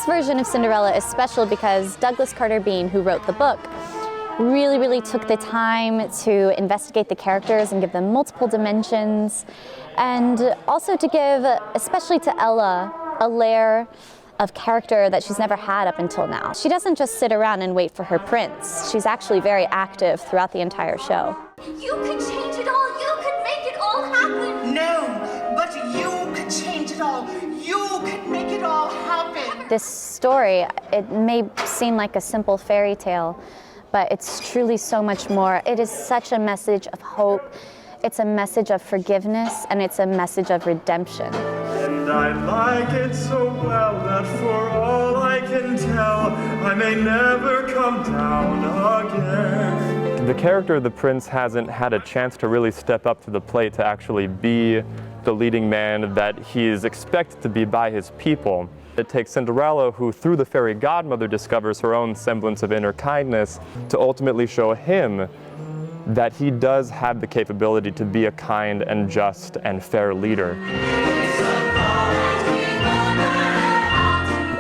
This version of Cinderella is special because Douglas Carter Beane, who wrote the book, really took the time to investigate the characters and give them multiple dimensions, and also to give, especially to Ella, a layer of character that she's never had up until now. She doesn't just sit around and wait for her prince. She's actually very active throughout the entire show. You could change it all. You could make it all happen. No, but you could change it all. You could make it all happen. This story, it may seem like a simple fairy tale, but it's truly so much more. It is such a message of hope. It's a message of forgiveness, and it's a message of redemption. And I like it so well that for all I can tell, I may never come down again. The character of the prince hasn't had a chance to really step up to the plate to actually be the leading man that he is expected to be by his people. It takes Cinderella, who through the fairy godmother discovers her own semblance of inner kindness, to ultimately show him that he does have the capability to be a kind and just and fair leader.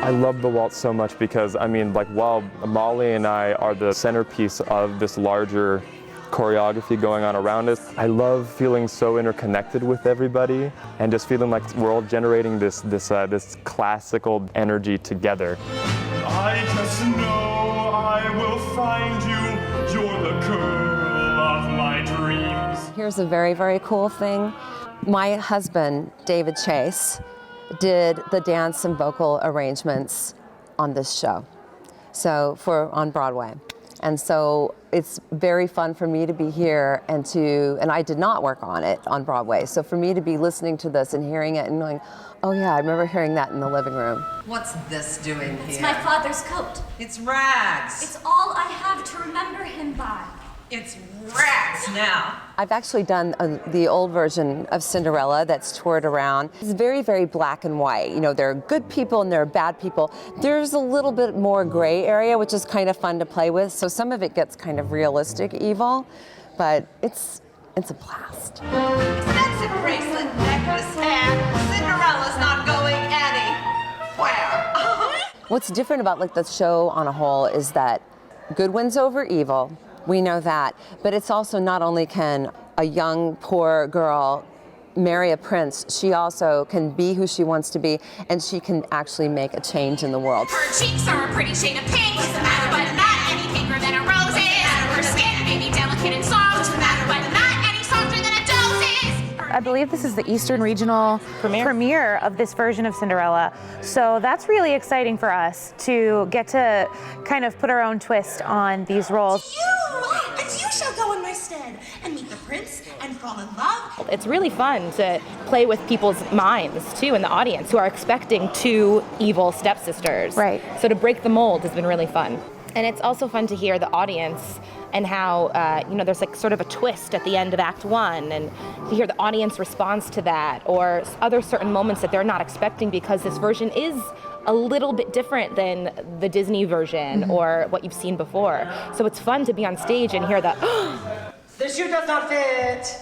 I love the waltz so much because, I mean, like, while Molly and I are the centerpiece of this larger choreography going on around us, I love feeling so interconnected with everybody and just feeling like we're all generating this classical energy together. I just know I will find you. You're the girl of my dreams. Here's a very cool thing. My husband, David Chase, did the dance and vocal arrangements on this show, so on Broadway. And so it's very fun for me to be here and I did not work on it on Broadway. So for me to be listening to this and hearing it and going, oh yeah, I remember hearing that in the living room. What's this doing here? It's my father's coat. It's rags. It's all I have to remember him by. It's rags now. I've actually done the old version of Cinderella that's toured around. It's very black and white. You know, there are good people and there are bad people. There's a little bit more gray area, which is kind of fun to play with. So some of it gets kind of realistic evil, but it's a blast. Expensive bracelet, necklace, and Cinderella's not going anywhere. What's different about like the show on a whole is that good wins over evil. We know that, but it's also not only can a young, poor girl marry a prince, she also can be who she wants to be, and she can actually make a change in the world. Her cheeks are a pretty shade of pink. What's the matter but not any pinker than a rose is? Her skin may be delicate and soft. What's the matter but not any softer than a dose is? I believe this is the Eastern Regional premiere of this version of Cinderella. So that's really exciting for us to get to kind of put our own twist on these roles. And you shall go in my stead and meet the prince and fall in love. It's really fun to play with people's minds too in the audience who are expecting two evil stepsisters. Right. So to break the mold has been really fun. And it's also fun to hear the audience and how, there's like sort of a twist at the end of Act 1, and to hear the audience response to that, or other certain moments that they're not expecting, because this version is a little bit different than the Disney version or what you've seen before. So it's fun to be on stage and hear the, The shoe does not fit.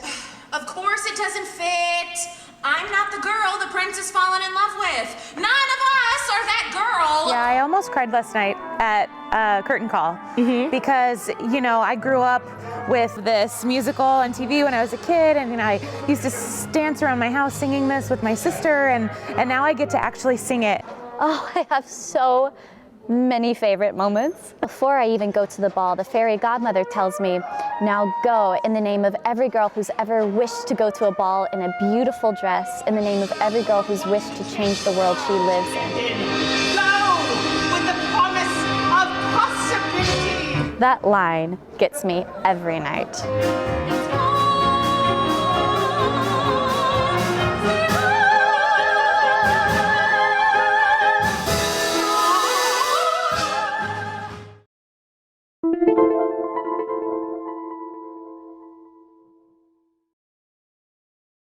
Of course it doesn't fit. I'm not the girl the prince has fallen in love with. None of us are that girl. Yeah, I almost cried last night at Curtain Call because, I grew up with this musical on TV when I was a kid, and I used to dance around my house singing this with my sister, and now I get to actually sing it. Oh, I have so many favorite moments. Before I even go to the ball, the fairy godmother tells me, now go in the name of every girl who's ever wished to go to a ball in a beautiful dress, in the name of every girl who's wished to change the world she lives in. Go with the promise of possibility. That line gets me every night.